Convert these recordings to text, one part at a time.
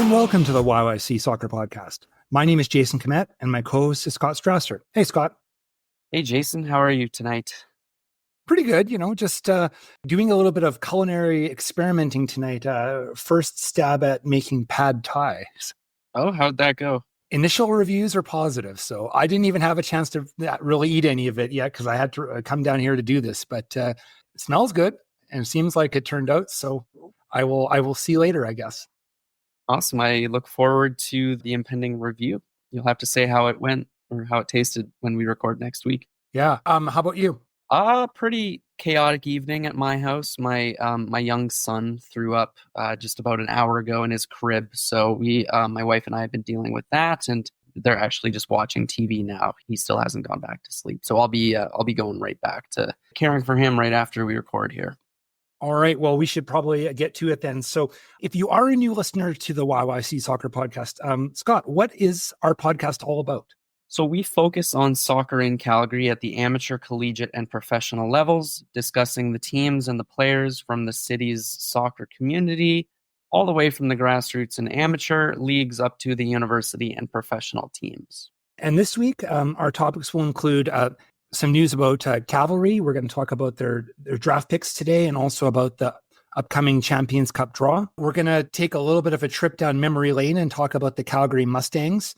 and welcome to the YYC Soccer Podcast. My name is Jason Komet, and my co-host is Scott Strasser. Hey, Scott. Hey, Jason. How are you tonight? Pretty good, just doing a little bit of culinary experimenting tonight. First stab at making pad thai. Oh, how'd that go? Initial reviews are positive, so I didn't even have a chance to really eat any of it yet because I had to come down here to do this, but it smells good and it seems like it turned out, so I will see later, I guess. Awesome. I look forward to the impending review. You'll have to say how it went or how it tasted when we record next week. Yeah. How about you? Pretty chaotic evening at my house. My young son threw up just about an hour ago in his crib. So my wife and I have been dealing with that, and they're actually just watching TV now. He still hasn't gone back to sleep. So I'll be going right back to caring for him right after we record here. All right. Well, we should probably get to it then. So if you are a new listener to the YYC Soccer Podcast, Scott, what is our podcast all about? So we focus on soccer in Calgary at the amateur, collegiate, and professional levels, discussing the teams and the players from the city's soccer community, all the way from the grassroots and amateur leagues up to the university and professional teams. And this week, our topics will include some news about Cavalry. We're going to talk about their draft picks today and also about the upcoming Champions Cup draw. We're going to take a little bit of a trip down memory lane and talk about the Calgary Mustangs.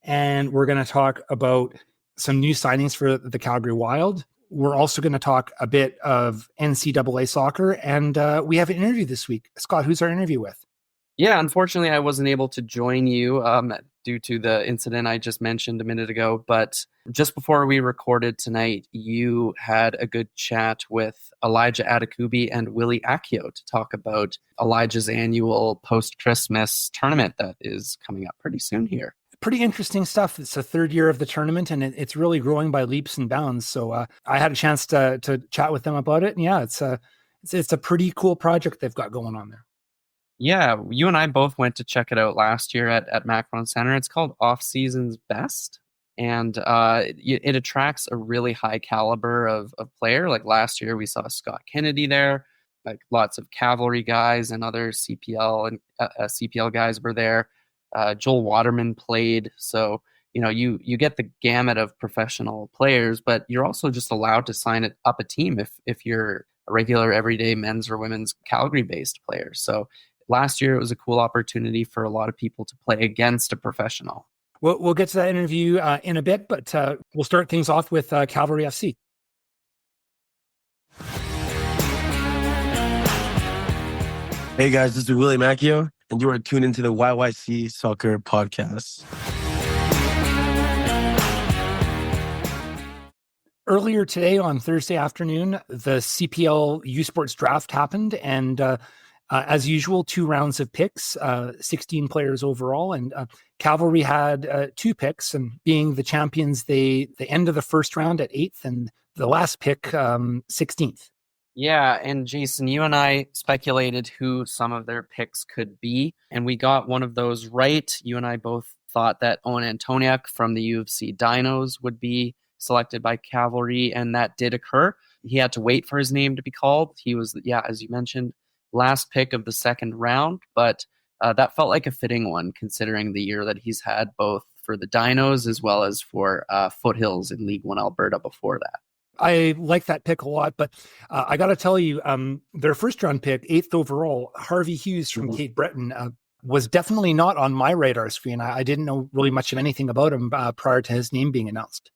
And we're going to talk about some new signings for the Calgary Wild. We're also going to talk a bit of NCAA soccer. And we have an interview this week. Scott, who's our interview with? Yeah, unfortunately, I wasn't able to join you due to the incident I just mentioned a minute ago. But just before we recorded tonight, you had a good chat with Elijah Adekugbe and Willie Akio to talk about Elijah's annual post-Christmas tournament that is coming up pretty soon here. Pretty interesting stuff. It's the third year of the tournament, and it's really growing by leaps and bounds. So I had a chance to chat with them about it. And yeah, it's a pretty cool project they've got going on there. Yeah, you and I both went to check it out last year at Macron Center. It's called Offseason's Best, and it attracts a really high caliber of player. Like last year, we saw Scott Kennedy there. Like lots of Cavalry guys and other CPL guys were there. Joel Waterman played, so you get the gamut of professional players, but you're also just allowed to sign up a team if you're a regular everyday men's or women's Calgary-based player. So last year it was a cool opportunity for a lot of people to play against a professional. We'll get to that interview in a bit, but we'll start things off with Cavalry FC. Hey guys, this is Willie Akio, and you are tuned into the YYC Soccer Podcast. Earlier today on Thursday afternoon, the CanPL U Sports draft happened, and as usual, 2 rounds of picks, 16 players overall, and Cavalry had 2 picks, and being the champions, they end of the first round at 8th, and the last pick 16th. Yeah, and Jason, you and I speculated who some of their picks could be, and we got one of those right. You and I both thought that Owen Antoniuk from the UFC Dinos would be selected by Cavalry, and that did occur. He had to wait for his name to be called. He was, as you mentioned, last pick of the second round, but that felt like a fitting one considering the year that he's had both for the Dinos as well as for Foothills in League One Alberta before that. I like that pick a lot, but I got to tell you, their first round pick, 8th overall, Harvey Hughes from Cape Breton, was definitely not on my radar screen. I didn't know really much of anything about him prior to his name being announced.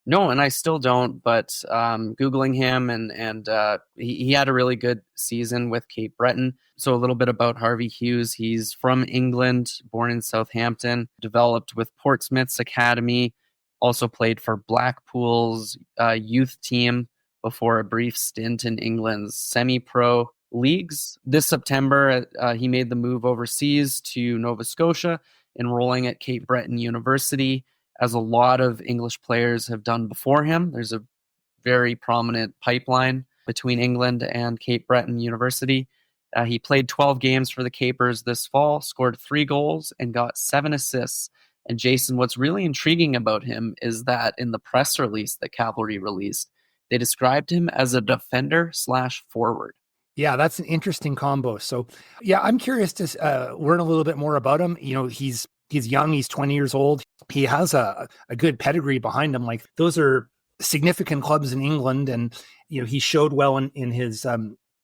No, and I still don't, but Googling him, and he had a really good season with Cape Breton. So a little bit about Harvey Hughes. He's from England, born in Southampton, developed with Portsmouth's academy, also played for Blackpool's youth team before a brief stint in England's semi-pro leagues. This September, he made the move overseas to Nova Scotia, enrolling at Cape Breton University, as a lot of English players have done before him. There's a very prominent pipeline between England and Cape Breton University. He played 12 games for the Capers this fall, scored 3 goals, and got 7 assists. And Jason, what's really intriguing about him is that in the press release that Cavalry released, they described him as a defender/forward. Yeah, that's an interesting combo. So, yeah, I'm curious to learn a little bit more about him. He's young. He's 20 years old. He has a good pedigree behind him. Like those are significant clubs in England, and he showed well in his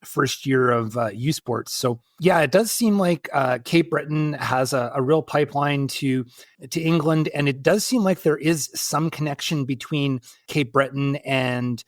first year of U Sports. So, yeah, it does seem like Cape Breton has a real pipeline to England, and it does seem like there is some connection between Cape Breton and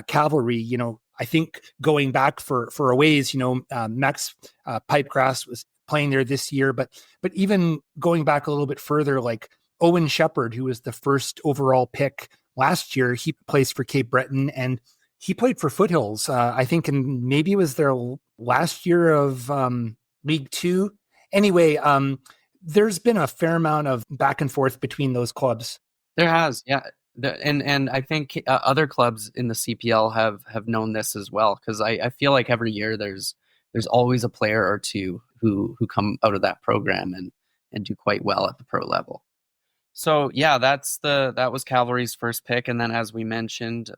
Cavalry. I think going back for a ways, Max Pipegrass was playing there this year, but even going back a little bit further, like Owen Shepherd, who was the first overall pick last year, he plays for Cape Breton and he played for Foothills. I think, and maybe it was their last year of League Two. Anyway, there's been a fair amount of back and forth between those clubs. There has, yeah. And I think other clubs in the CPL have known this as well, because I feel like every year there's always a player or two who come out of that program and do quite well at the pro level. So yeah, that was Cavalry's first pick, and then as we mentioned,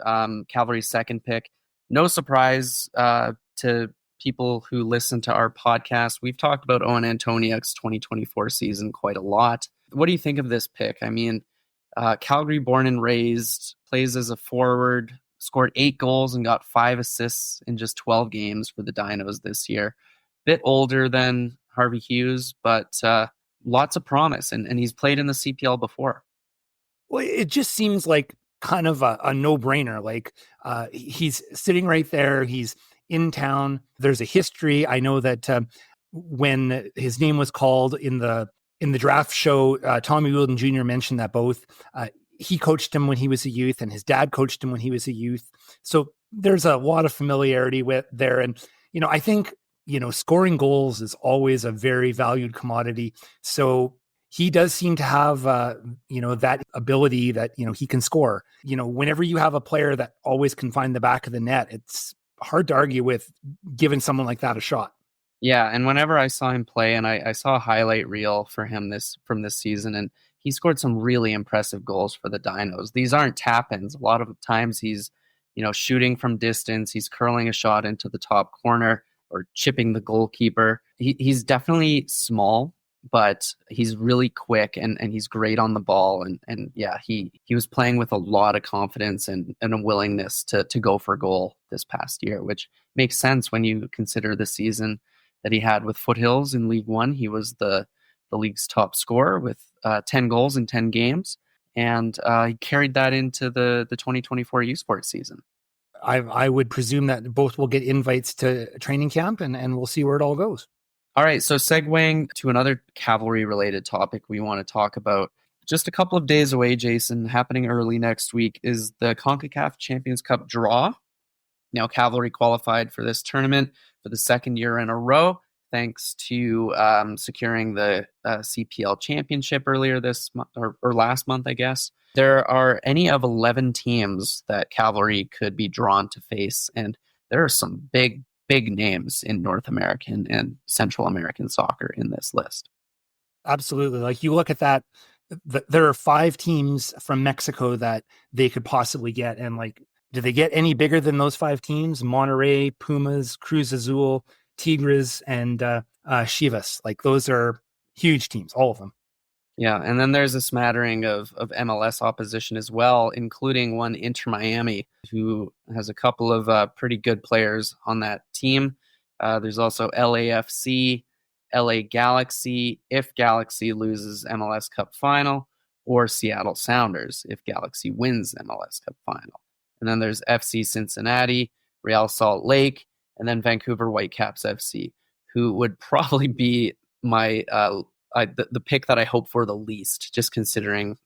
Cavalry's second pick. No surprise to people who listen to our podcast, we've talked about Owen Antoniuk's 2024 season quite a lot. What do you think of this pick? I mean, Calgary born and raised, plays as a forward, scored 8 goals and got 5 assists in just 12 games for the Dinos this year. Bit older than Harvey Hughes, but lots of promise, and he's played in the CPL before. Well, it just seems like kind of a no-brainer. Like he's sitting right there. He's in town. There's a history. I know that when his name was called in the draft show, Tommy Wheeldon Jr. mentioned that both he coached him when he was a youth and his dad coached him when he was a youth. So there's a lot of familiarity with there. And, I think, scoring goals is always a very valued commodity. So he does seem to have, that ability that, he can score. Whenever you have a player that always can find the back of the net, it's hard to argue with giving someone like that a shot. Yeah, and whenever I saw him play, and I saw a highlight reel for him from this season, and he scored some really impressive goals for the Dinos. These aren't tap-ins. A lot of times he's, shooting from distance. He's curling a shot into the top corner or chipping the goalkeeper. He's definitely small, but he's really quick and he's great on the ball. And yeah, he was playing with a lot of confidence and a willingness to go for goal this past year, which makes sense when you consider the season that he had with Foothills in League One. He was the league's top scorer with 10 goals in 10 games. And he carried that into the 2024 U Sports season. I would presume that both will get invites to training camp and we'll see where it all goes. All right, so segueing to another Cavalry-related topic we want to talk about. Just a couple of days away, Jason, happening early next week, is the CONCACAF Champions Cup draw. Now, Cavalry qualified for this tournament for the second year in a row, thanks to securing the CPL championship earlier this month, or last month, I guess. There are any of 11 teams that Cavalry could be drawn to face, and there are some big names in North American and Central American soccer in this list. Absolutely. Like you look at that, there are 5 teams from Mexico that they could possibly get. And like, do they get any bigger than those 5 teams? Monterrey, Pumas, Cruz Azul, Tigres, and Chivas. Like those are huge teams, all of them. Yeah, and then there's a smattering of MLS opposition as well, including one Inter Miami, who has a couple of pretty good players on that team. There's also LAFC, LA Galaxy, if Galaxy loses MLS Cup Final, or Seattle Sounders, if Galaxy wins MLS Cup Final. And then there's FC Cincinnati, Real Salt Lake, and then Vancouver Whitecaps FC, who would probably be my the pick that I hope for the least, just considering,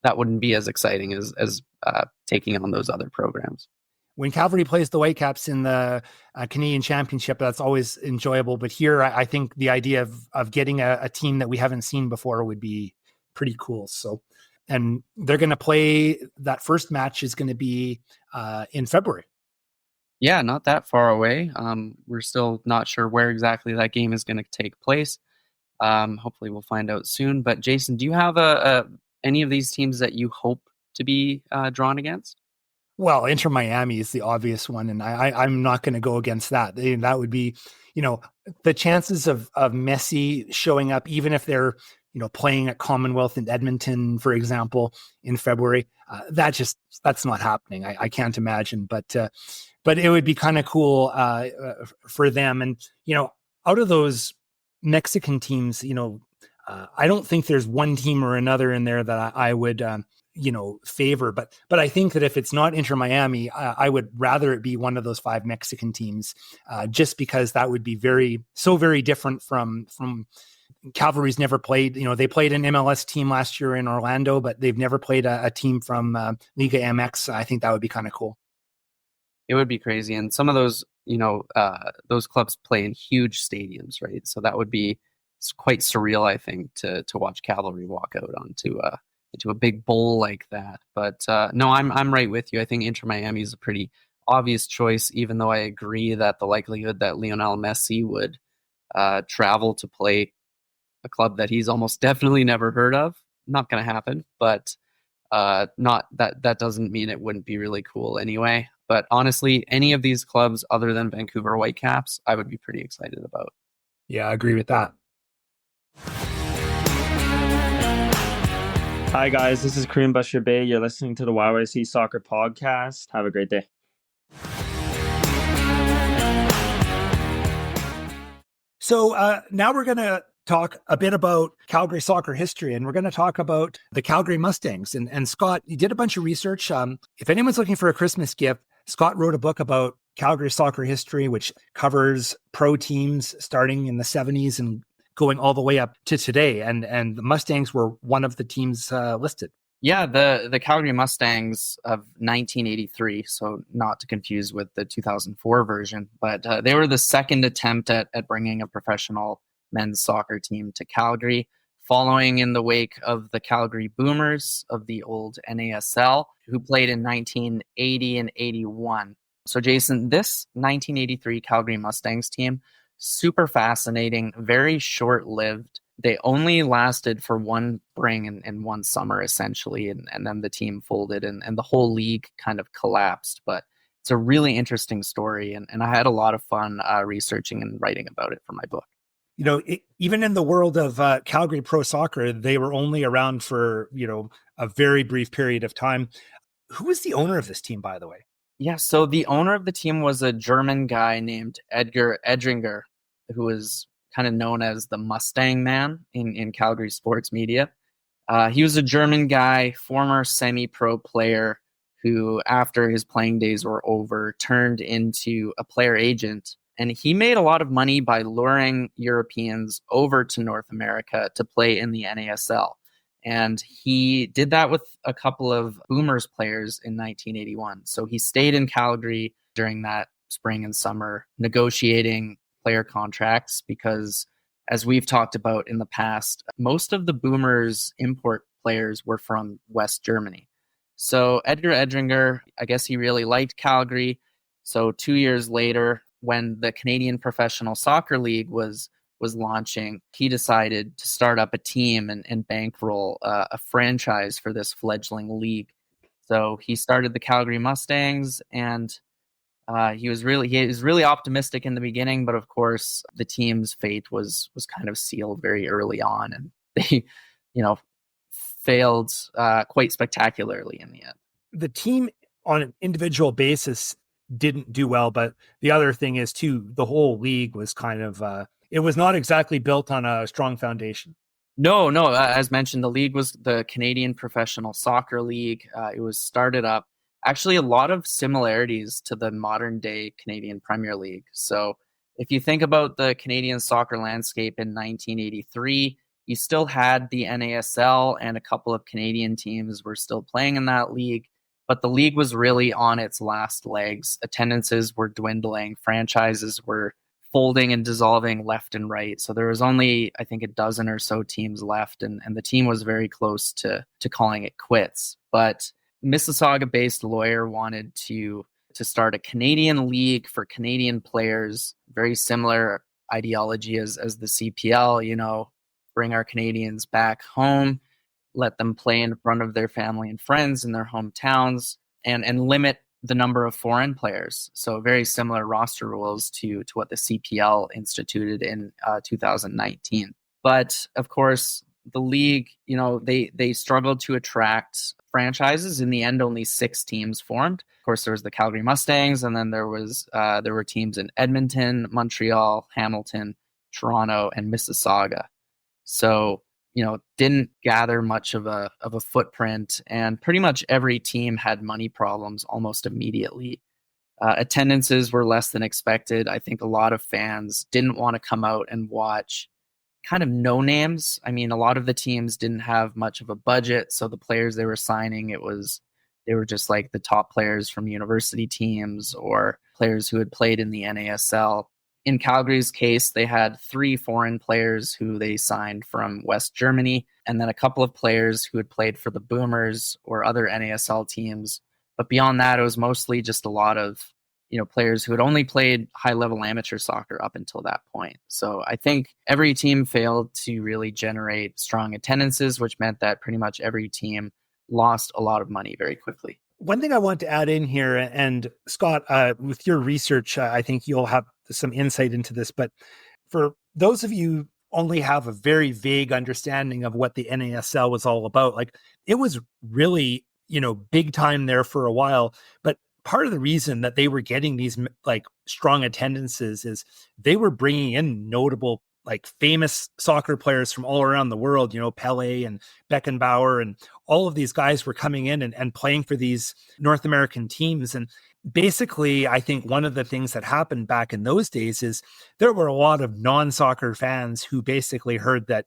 that wouldn't be as exciting as taking on those other programs. When Cavalry plays the Whitecaps in the Canadian Championship, that's always enjoyable. But here, I think the idea of getting a team that we haven't seen before would be pretty cool. So, and they're going to play, that first match is going to be in February. Yeah, not that far away. We're still not sure where exactly that game is going to take place. Hopefully we'll find out soon. But Jason, do you have any of these teams that you hope to be drawn against? Well, Inter Miami is the obvious one, and I'm not going to go against that. That would be, the chances of Messi showing up, even if they're, playing at Commonwealth in Edmonton, for example, in February, that's not happening. I can't imagine, but it would be kind of cool for them. And, out of those Mexican teams, I don't think there's one team or another in there that I would, favor. But I think that if it's not Inter Miami, I would rather it be one of those 5 Mexican teams, just because that would be very different from Cavalry's never played. They played an MLS team last year in Orlando, but they've never played a team from Liga MX. I think that would be kind of cool. It would be crazy. And some of those, those clubs play in huge stadiums, right? So that would be quite surreal, I think, to watch Cavalry walk out onto a big bowl like that. But no, I'm right with you. I think Inter Miami is a pretty obvious choice, even though I agree that the likelihood that Lionel Messi would travel to play a club that he's almost definitely never heard of, not going to happen. But not that doesn't mean it wouldn't be really cool anyway. But honestly, any of these clubs other than Vancouver Whitecaps, I would be pretty excited about. Yeah, I agree with that. Hi guys, this is Kareem Bashabay. You're listening to the YYC Soccer Podcast. Have a great day. So now we're going to talk a bit about Calgary soccer history, and we're going to talk about the Calgary Mustangs. And Scott, you did a bunch of research. If anyone's looking for a Christmas gift, Scott wrote a book about Calgary soccer history, which covers pro teams starting in the 70s and going all the way up to today. And the Mustangs were one of the teams listed. Yeah, the Calgary Mustangs of 1983, so not to confuse with the 2004 version, but they were the second attempt at bringing a professional men's soccer team to Calgary, following in the wake of the Calgary Boomers of the old NASL, who played in 1980 and 81. So Jason, this 1983 Calgary Mustangs team, super fascinating, very short-lived. They only lasted for one spring and one summer, essentially, and then the team folded and the whole league kind of collapsed. But it's a really interesting story, and I had a lot of fun researching and writing about it for my book. Even in the world of Calgary pro soccer, they were only around for, a very brief period of time. Who was the owner of this team, by the way? Yeah, so the owner of the team was a German guy named Edgar Edringer, who was kind of known as the Mustang Man in Calgary sports media. He was a German guy, former semi-pro player who, after his playing days were over, turned into a player agent. And he made a lot of money by luring Europeans over to North America to play in the NASL. And he did that with a couple of Boomers players in 1981. So he stayed in Calgary during that spring and summer, negotiating player contracts, because as we've talked about in the past, most of the Boomers import players were from West Germany. So Edgar Edringer, I guess he really liked Calgary. So 2 years later, when the Canadian Professional Soccer League was launching, he decided to start up a team and bankroll a franchise for this fledgling league. So he started the Calgary Mustangs, and he was really optimistic in the beginning, but of course the team's fate was kind of sealed very early on, and they, failed quite spectacularly in the end. The team on an individual basis didn't do well, but the other thing is too, the whole league was kind of it was not exactly built on a strong foundation. No. As mentioned, the league was the Canadian Professional Soccer League. It was started up, actually, a lot of similarities to the modern day Canadian Premier League. So if you think about the Canadian soccer landscape in 1983, you still had the NASL, and a couple of Canadian teams were still playing in that league. But the league was really on its last legs. Attendances were dwindling. Franchises were folding and dissolving left and right. So there was only, I think, a dozen or so teams left, and the team was very close to calling it quits. But Mississauga-based lawyer wanted to start a Canadian league for Canadian players, very similar ideology as the CPL, bring our Canadians back home, let them play in front of their family and friends in their hometowns, and limit the number of foreign players. So very similar roster rules to what the CPL instituted in 2019. But of course, the league, they struggled to attract franchises. In the end, only 6 teams formed. Of course, there was the Calgary Mustangs, and then there were teams in Edmonton, Montreal, Hamilton, Toronto, and Mississauga. So, didn't gather much of a footprint, and pretty much every team had money problems almost immediately. Attendances were less than expected. I think a lot of fans didn't want to come out and watch kind of no names. I mean, a lot of the teams didn't have much of a budget, so the players they were signing, they were just like the top players from university teams or players who had played in the NASL. In Calgary's case, they had 3 foreign players who they signed from West Germany, and then a couple of players who had played for the Boomers or other NASL teams. But beyond that, it was mostly just a lot of players who had only played high-level amateur soccer up until that point. So I think every team failed to really generate strong attendances, which meant that pretty much every team lost a lot of money very quickly. One thing I want to add in here, and Scott, with your research, I think you'll have some insight into this, but for those of you only have a very vague understanding of what the NASL was all about, like it was really, big time there for a while, but part of the reason that they were getting these like strong attendances is they were bringing in notable, like famous soccer players from all around the world, Pele and Beckenbauer, and all of these guys were coming in and playing for these North American teams. And basically, I think one of the things that happened back in those days is there were a lot of non-soccer fans who basically heard that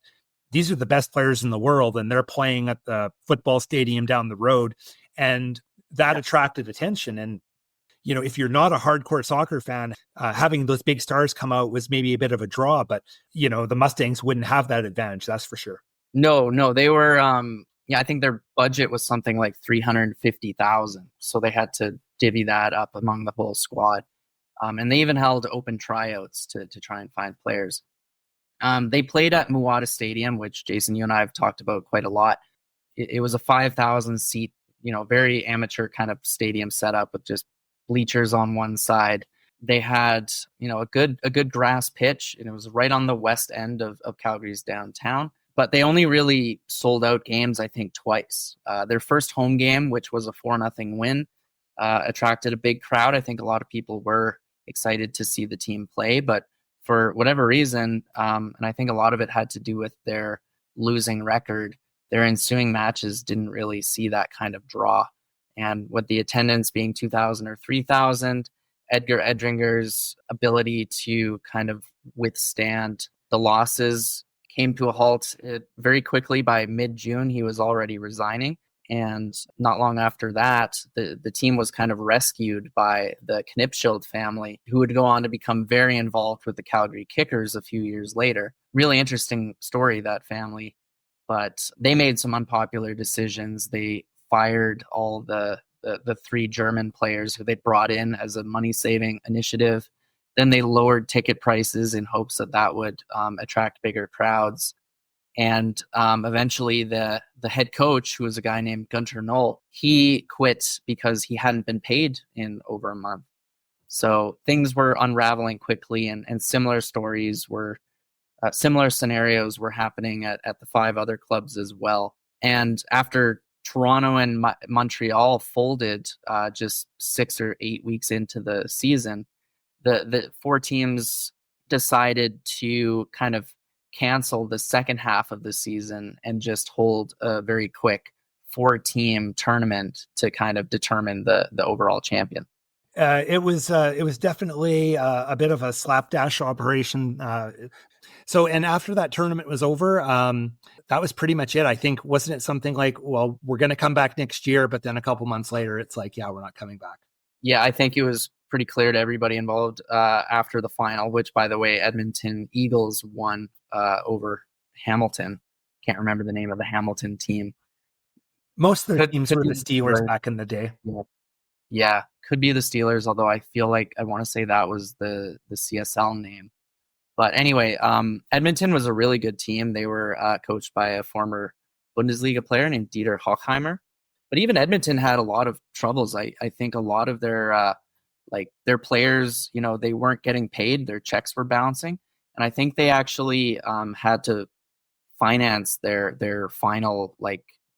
these are the best players in the world and they're playing at the football stadium down the road. And that attracted attention. And, if you're not a hardcore soccer fan, having those big stars come out was maybe a bit of a draw, but, the Mustangs wouldn't have that advantage. That's for sure. No, they were, I think their budget was something like $350,000. So they had to divvy that up among the whole squad. And they even held open tryouts to try and find players. They played at Muwata Stadium, which Jason, you and I have talked about quite a lot. It was a 5,000 seat, very amateur kind of stadium setup with just bleachers on one side. They had, a good grass pitch, and it was right on the west end of Calgary's downtown. But they only really sold out games, I think, twice. Their first home game, which was a 4-0 win, attracted a big crowd. I think a lot of people were excited to see the team play, but for whatever reason, and I think a lot of it had to do with their losing record, their ensuing matches didn't really see that kind of draw. And with the attendance being 2,000 or 3,000, Edgar Edringer's ability to kind of withstand the losses came to a halt very quickly. By mid-June, he was already resigning. And not long after that, the team was kind of rescued by the Knipschild family, who would go on to become very involved with the Calgary Kickers a few years later. Really interesting story, that family. But they made some unpopular decisions. They fired all the 3 German players who they brought in as a money-saving initiative. Then they lowered ticket prices in hopes that would attract bigger crowds. And eventually the head coach, who was a guy named Gunter Knoll, he quit because he hadn't been paid in over a month. So things were unraveling quickly, and similar stories were, similar scenarios were happening at the 5 other clubs as well. And after Toronto and Montreal folded just 6 or 8 weeks into the season, the 4 teams decided to kind of cancel the second half of the season and just hold a very quick 4-team tournament to kind of determine the overall champion. It was definitely a bit of a slapdash operation. So, and after that tournament was over, that was pretty much it. I think, wasn't it something like, well, we're going to come back next year, but then a couple months later, it's like, yeah, we're not coming back. Yeah, I think it was pretty clear to everybody involved after the final, which, by the way, Edmonton Eagles won over Hamilton. Can't remember the name of the Hamilton team. Most of the teams were the Steelers back in the day. Yeah, could be the Steelers, although I feel like I want to say that was the CSL name. But anyway, Edmonton was a really good team. They were coached by a former Bundesliga player named Dieter Hockheimer. But even Edmonton had a lot of troubles. I think a lot of their players, they weren't getting paid. Their checks were bouncing. And I think they actually had to finance their final,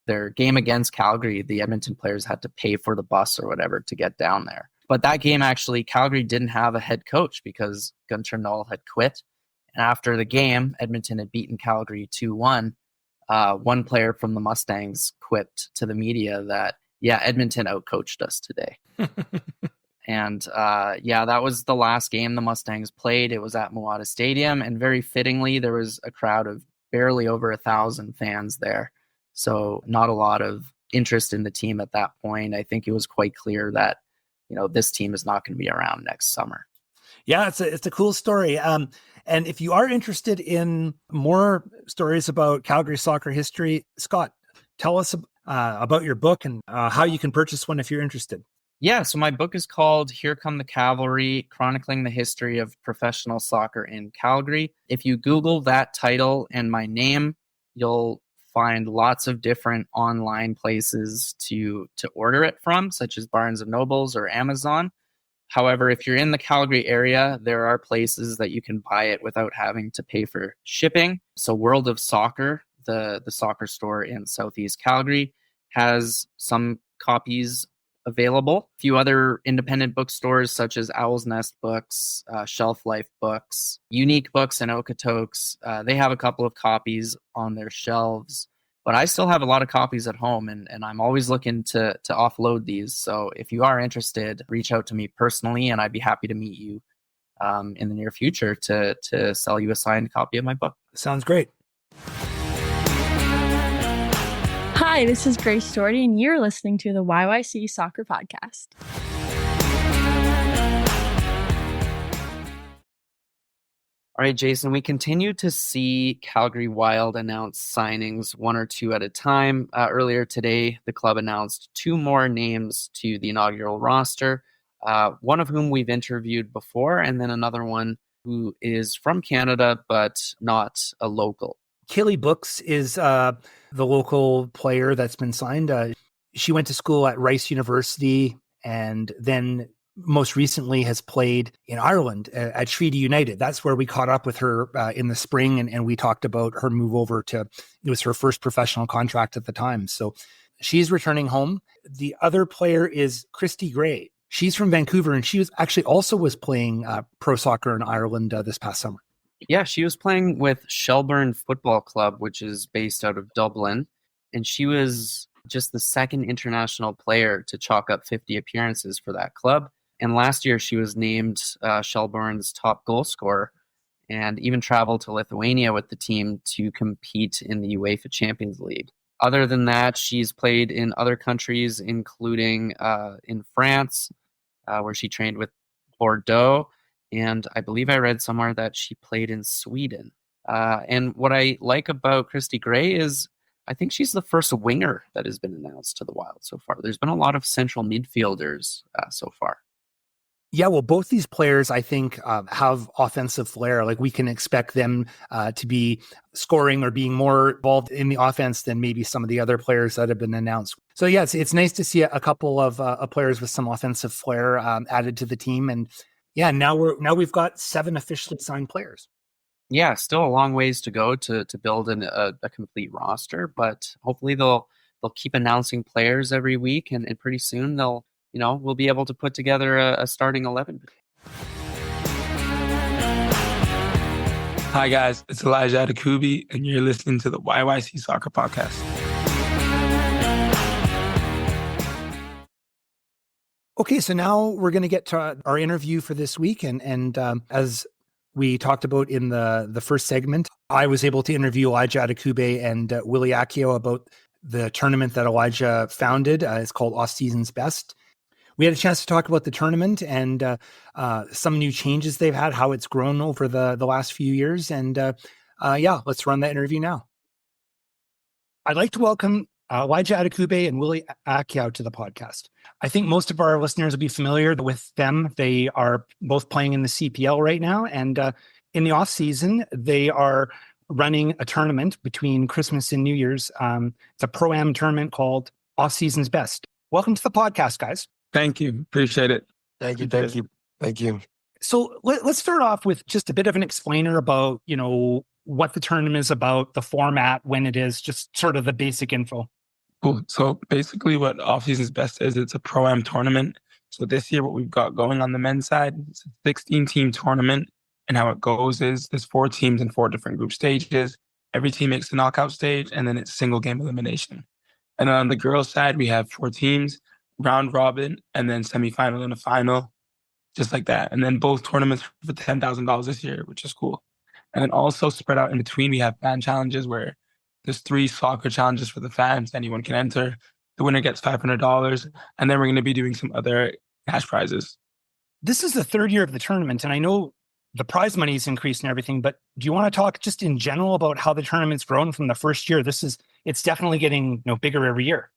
their game against Calgary. The Edmonton players had to pay for the bus or whatever to get down there. But that game, actually, Calgary didn't have a head coach because Gunter Null had quit. And after the game, Edmonton had beaten Calgary 2-1. One player from the Mustangs quipped to the media that, Edmonton outcoached us today. And that was the last game the Mustangs played. It was at Moata Stadium. And very fittingly, there was a crowd of barely over 1,000 fans there. So not a lot of interest in the team at that point. I think it was quite clear that, this team is not going to be around next summer. Yeah, it's a cool story. And if you are interested in more stories about Calgary soccer history, Scott, tell us about your book and how you can purchase one if you're interested. Yeah, so my book is called Here Come the Cavalry, Chronicling the History of Professional Soccer in Calgary. If you Google that title and my name, you'll find lots of different online places to order it from, such as Barnes & Nobles or Amazon. However, if you're in the Calgary area, there are places that you can buy it without having to pay for shipping. So World of Soccer, the soccer store in Southeast Calgary, has some copies available. A few other independent bookstores such as Owl's Nest Books, Shelf Life Books, Unique Books, and Okotoks, they have a couple of copies on their shelves. But I still have a lot of copies at home, and I'm always looking to offload these. So if you are interested, reach out to me personally, and I'd be happy to meet you in the near future to sell you a signed copy of my book. Sounds great. Hi, this is Grace Doherty, and you're listening to the YYC Soccer Podcast. All right, Jason, we continue to see Calgary Wild announce signings one or two at a time. Earlier today, the club announced 2 more names to the inaugural roster, one of whom we've interviewed before, and then another one who is from Canada but not a local. Kaylee Books is the local player that's been signed. She went to school at Rice University and then most recently has played in Ireland at Treaty United. That's where we caught up with her in the spring, and we talked about her move over to, it was her first professional contract at the time. So she's returning home. The other player is Christy Gray. She's from Vancouver, and she was actually also was playing pro soccer in Ireland this past summer. Yeah, she was playing with Shelburne Football Club, which is based out of Dublin, and she was just the second international player to chalk up 50 appearances for that club. And last year, she was named Shelburne's top goal scorer and even traveled to Lithuania with the team to compete in the UEFA Champions League. Other than that, she's played in other countries, including in France, where she trained with Bordeaux. And I believe I read somewhere that she played in Sweden. And what I like about Christy Gray is I think she's the first winger that has been announced to the Wild so far. There's been a lot of central midfielders so far. Yeah, well, both these players, I think, have offensive flair. Like, we can expect them to be scoring or being more involved in the offense than maybe some of the other players that have been announced. So, yeah, it's nice to see a couple of players with some offensive flair added to the team. And yeah, now we've got 7 officially signed players. Yeah, still a long ways to go to build a complete roster, but hopefully they'll keep announcing players every week, and pretty soon we'll be able to put together a starting 11. Hi guys, it's Elijah Adekugbe, and you're listening to the YYC Soccer Podcast. Okay, so now we're going to get to our interview for this week, and as we talked about in the first segment, I was able to interview Elijah Adekugbe and Willie Akio about the tournament that Elijah founded. It's called Offseason's Best. We had a chance to talk about the tournament and some new changes they've had, how it's grown over the last few years. And let's run that interview now. I'd like to welcome Elijah Adekugbe and Willie Akio to the podcast. I think most of our listeners will be familiar with them. They are both playing in the CPL right now. And in the off season, they are running a tournament between Christmas and New Year's. It's a Pro-Am tournament called Offseason's best. Welcome to the podcast, guys. Thank you. Appreciate it. Thank you. So let's start off with just a bit of an explainer about, what the tournament is about, the format, when it is, just sort of the basic info. Cool. So basically what Offseason's best is, it's a Pro-Am tournament. So this year what we've got going on the men's side, it's a 16-team tournament. And how it goes is there's 4 teams in 4 different group stages. Every team makes the knockout stage, and then it's single game elimination. And on the girls' side, we have 4 teams, round robin, and then semifinal and a final, just like that. And then both tournaments for $10,000 this year, which is cool. And then also spread out in between, we have fan challenges where there's 3 soccer challenges for the fans. Anyone can enter. The winner gets $500. And then we're going to be doing some other cash prizes. This is the 3rd year of the tournament, and I know the prize money is increased and everything, but do you want to talk just in general about how the tournament's grown from the first year? It's definitely getting bigger every year.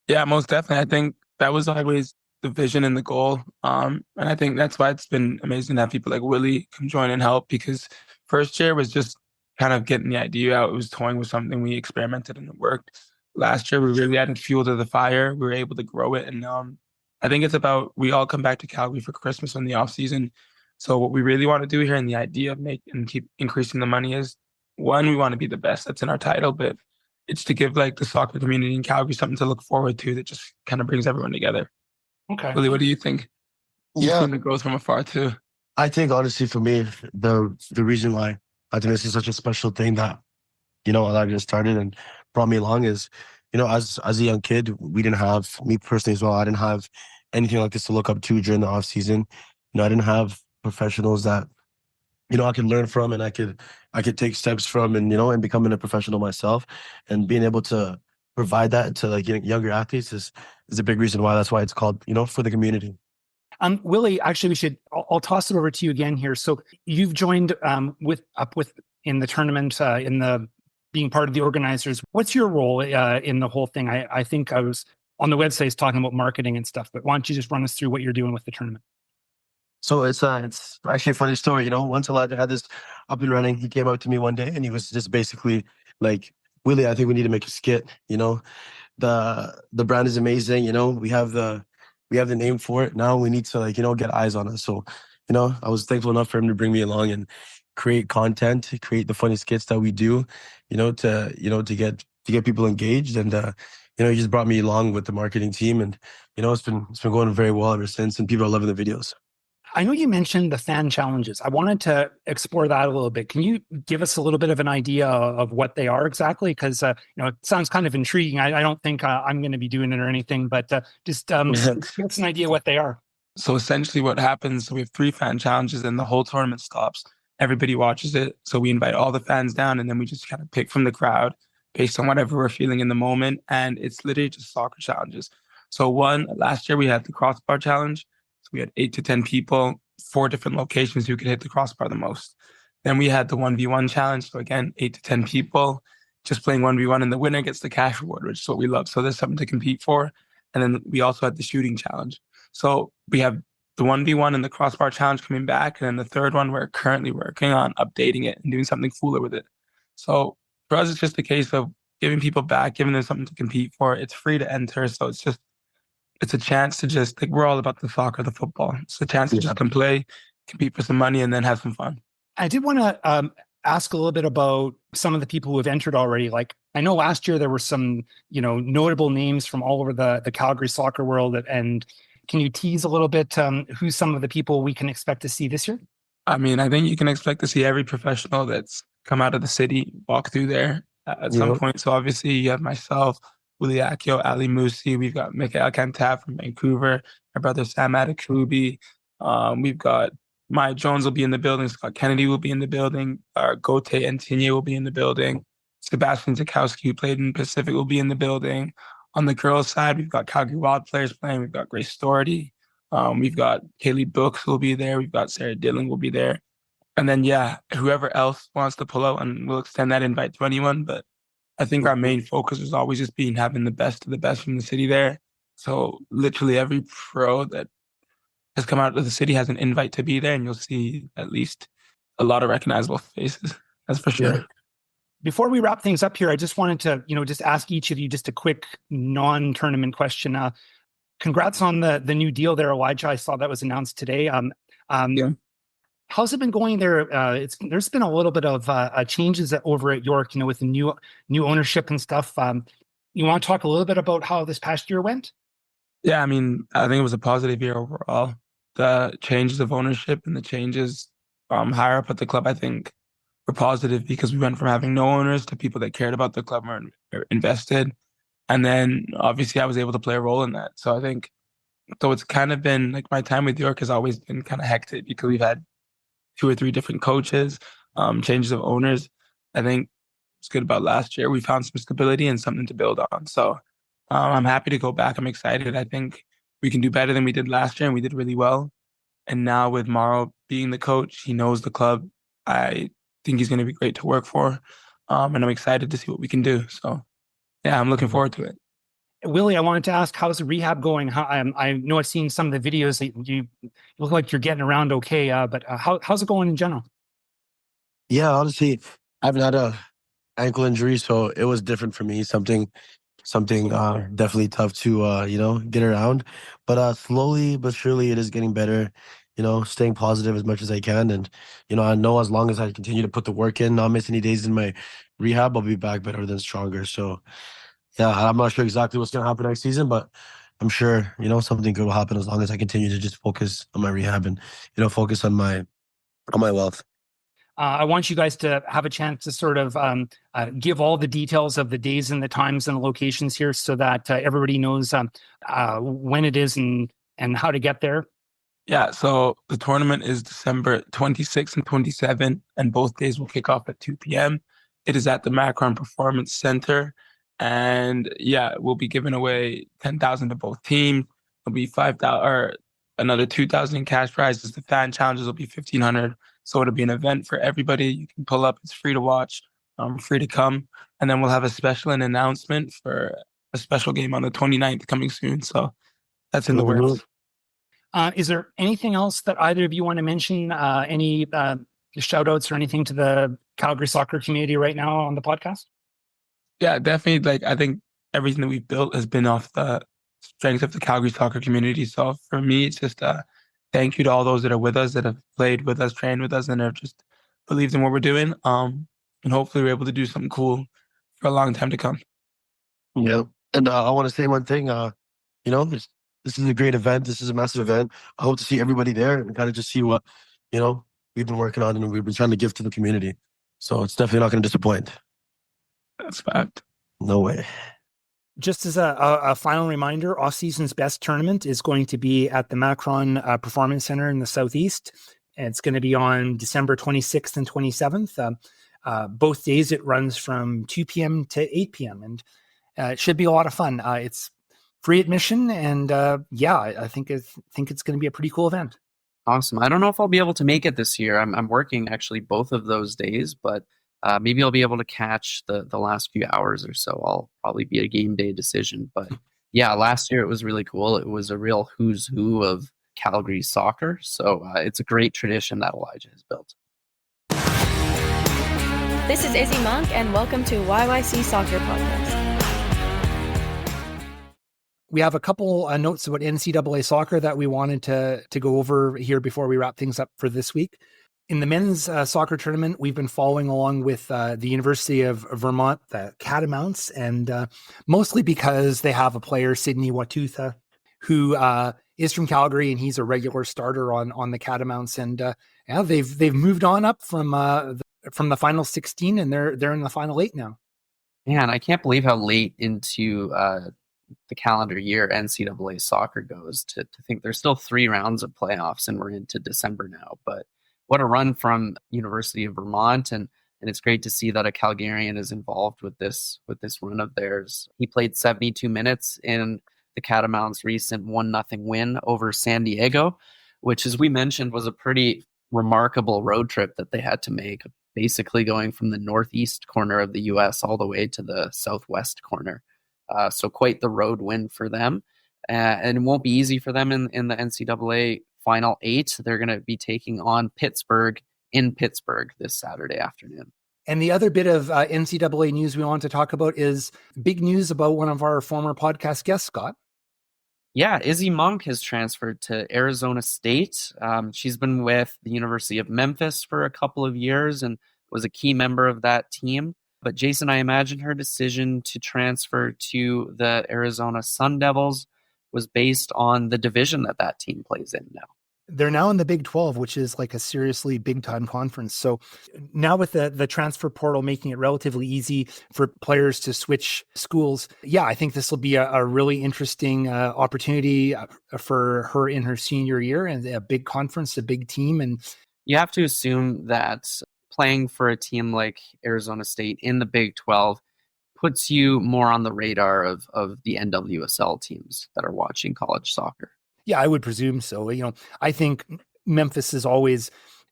Yeah, most definitely. I think that was always the vision and the goal. And I think that's why it's been amazing to have people like Willie come join and help, because first year was just kind of getting the idea out. It was toying with something. We experimented and it worked. Last year, we really added fuel to the fire. We were able to grow it. And I think it's about, we all come back to Calgary for Christmas in the off season. So what we really want to do here, and the idea of and keep increasing the money, is, one, we want to be the best. That's in our title, but it's to give the soccer community in Calgary something to look forward to that just kind of brings everyone together. Okay. Willie, what do you think? You've seen the growth from afar too. I think honestly for me, the reason why I think this is such a special thing that, I just started and brought me along is, as a young kid, we didn't have, me personally as well, I didn't have anything like this to look up to during the off season. I didn't have professionals that, I could learn from, and I could take steps from, and becoming a professional myself, and being able to provide that to younger athletes is a big reason why. That's why it's called, for the community. Willie, actually, I'll toss it over to you again here. So you've joined in the tournament, in the being part of the organizers. What's your role in the whole thing? I think I was on the website talking about marketing and stuff, but why don't you just run us through what you're doing with the tournament? So it's actually a funny story. Once Elijah had this up and running, he came out to me one day and he was just basically like, Willie, I think we need to make a skit. The brand is amazing. We have the name for it. Now we need to get eyes on us. So, I was thankful enough for him to bring me along and create content, create the funny skits that we do, to get people engaged. And he just brought me along with the marketing team, and it's been going very well ever since, and people are loving the videos. I know you mentioned the fan challenges. I wanted to explore that a little bit. Can you give us a little bit of an idea of what they are exactly? Because it sounds kind of intriguing. I don't think I'm going to be doing it or anything, but just give us an idea what they are. So essentially what happens, so we have 3 fan challenges and the whole tournament stops. Everybody watches it. So we invite all the fans down, and then we just kind of pick from the crowd based on whatever we're feeling in the moment. And it's literally just soccer challenges. So last year we had the crossbar challenge. So we had 8 to 10 people, 4 different locations who could hit the crossbar the most. Then we had the 1v1 challenge. So again, 8 to 10 people just playing 1v1, and the winner gets the cash reward, which is what we love. So there's something to compete for. And then we also had the shooting challenge. So we have the 1v1 and the crossbar challenge coming back. And then the third one, we're currently working on updating it and doing something cooler with it. So for us, it's just a case of giving people back, giving them something to compete for. It's free to enter. So it's a chance to just, we're all about the soccer, the football. It's a chance to just come play, compete for some money, and then have some fun. I did want to ask a little bit about some of the people who have entered already. I know last year there were some, notable names from all over the Calgary soccer world. And can you tease a little bit who's some of the people we can expect to see this year? I mean, I think you can expect to see every professional that's come out of the city walk through there at some point. So obviously you have myself, Willie, Akio, Ali Musi. We've got Mikael Kantav from Vancouver. My brother Sam Adekugbe. We've got Maya Jones will be in the building. Scott Kennedy will be in the building. Gote Antigne will be in the building. Sebastian Zakowski, who played in Pacific, will be in the building. On the girls' side, we've got Calgary Wild players playing. We've got Grace Doherty. We've got Kaylee Brooks will be there. We've got Sarah Dillon will be there. And then, whoever else wants to pull out, and we'll extend that invite to anyone. But I think our main focus is always just having the best of the best from the city there. So literally every pro that has come out of the city has an invite to be there, and you'll see at least a lot of recognizable faces. That's for sure. Before we wrap things up here, I just wanted to, just ask each of you just a quick non-tournament question. Congrats on the new deal there, Elijah. I saw that was announced today. Yeah. How's it been going there? There's been a little bit of changes over at York, with the new ownership and stuff. You want to talk a little bit about how this past year went? Yeah, I mean, I think it was a positive year overall. The changes of ownership and the changes higher up at the club, I think, were positive because we went from having no owners to people that cared about the club and were invested. And then obviously I was able to play a role in that. So I think, so it's kind of been like my time with York has always been kind of hectic because we've had 2 or 3 different coaches, changes of owners. I think what's good about last year, we found some stability and something to build on. So I'm happy to go back. I'm excited. I think we can do better than we did last year, and we did really well. And now with Mauro being the coach, he knows the club. I think he's going to be great to work for. And I'm excited to see what we can do. So, yeah, I'm looking forward to it. Willie, I wanted to ask, how's the rehab going? I know I've seen some of the videos that you look like you're getting around okay, but how's it going in general? Yeah, honestly, I haven't had a ankle injury, so it was different for me. Something definitely tough to get around. But slowly but surely, it is getting better. Staying positive as much as I can, and I know as long as I continue to put the work in, not miss any days in my rehab, I'll be back better than stronger. So. Yeah, I'm not sure exactly what's going to happen next season, but I'm sure, something good will happen as long as I continue to just focus on my rehab and, focus on my wealth. I want you guys to have a chance to sort of give all the details of the days and the times and the locations here so that everybody knows when it is and how to get there. Yeah, so the tournament is December 26th and 27th, and both days will kick off at 2 p.m. It is at the Macron Performance Center. And yeah, we'll be giving away 10,000 to both teams. There'll be 5,000 or another 2,000 in cash prizes. The fan challenges will be 1,500. So it'll be an event for everybody. You can pull up. It's free to watch, free to come. And then we'll have a special announcement for a special game on the 29th coming soon. So that's in the works. Is there anything else that either of you want to mention? Any shout outs or anything to the Calgary soccer community right now on the podcast? Yeah, definitely. I think everything that we've built has been off the strength of the Calgary soccer community. So for me, it's just a thank you to all those that are with us, that have played with us, trained with us, and have just believed in what we're doing. And hopefully we're able to do something cool for a long time to come. Yeah. And I want to say one thing, this is a great event. This is a massive event. I hope to see everybody there and kind of just see what, we've been working on and we've been trying to give to the community. So it's definitely not going to disappoint. That's fact. No way. Just as a final reminder, Offseason's best tournament is going to be at the Macron Performance Center in the Southeast. And it's going to be on December 26th and 27th. Both days it runs from 2 p.m. to 8 p.m. And it should be a lot of fun. It's free admission. And I think it's going to be a pretty cool event. Awesome. I don't know if I'll be able to make it this year. I'm working actually both of those days, but maybe I'll be able to catch the last few hours or so. I'll probably be a game day decision. But yeah, last year it was really cool. It was a real who's who of Calgary soccer. So it's a great tradition that Elijah has built. This is Izzy Monk, and welcome to YYC Soccer Podcast. We have a couple notes about NCAA soccer that we wanted to go over here before we wrap things up for this week. In the men's soccer tournament, we've been following along with the University of Vermont, the Catamounts, and mostly because they have a player, Sidney Watutha, who is from Calgary, and he's a regular starter on the Catamounts. And they've moved on up from the final 16, and they're in the final 8 now. Man, I can't believe how late into the calendar year NCAA soccer goes to think there's still 3 rounds of playoffs, and we're into December now. But what a run from University of Vermont, and it's great to see that a Calgarian is involved with this run of theirs. He played 72 minutes in the Catamounts' recent 1-0 win over San Diego, which, as we mentioned, was a pretty remarkable road trip that they had to make, basically going from the northeast corner of the U.S. all the way to the southwest corner. So quite the road win for them. And it won't be easy for them in the NCAA Final 8. They're going to be taking on Pittsburgh in Pittsburgh this Saturday afternoon. And the other bit of NCAA news we want to talk about is big news about one of our former podcast guests, Scott. Yeah, Izzy Monk has transferred to Arizona State. She's been with the University of Memphis for a couple of years and was a key member of that team. But Jason, I imagine her decision to transfer to the Arizona Sun Devils was based on the division that team plays in now. They're now in the Big 12, which is like a seriously big time conference. So now with the transfer portal making it relatively easy for players to switch schools, yeah, I think this will be a really interesting opportunity for her in her senior year, and a big conference, a big team. And you have to assume that playing for a team like Arizona State in the Big 12 puts you more on the radar of the NWSL teams that are watching college soccer. Yeah, I would presume so. I think Memphis has always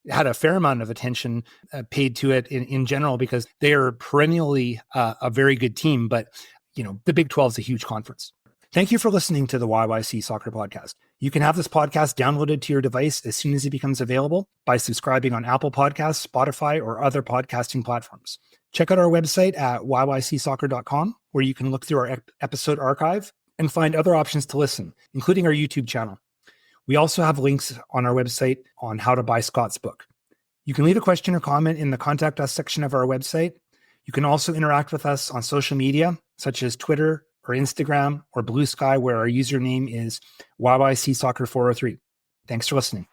had a fair amount of attention paid to it in general, because they are perennially a very good team. But, the Big 12 is a huge conference. Thank you for listening to the YYC Soccer Podcast. You can have this podcast downloaded to your device as soon as it becomes available by subscribing on Apple Podcasts, Spotify, or other podcasting platforms. Check out our website at yycsoccer.com, where you can look through our episode archive and find other options to listen, including our YouTube channel. We also have links on our website on how to buy Scott's book. You can leave a question or comment in the Contact Us section of our website. You can also interact with us on social media, such as Twitter or Instagram or Blue Sky, where our username is YYC Soccer 403. Thanks for listening.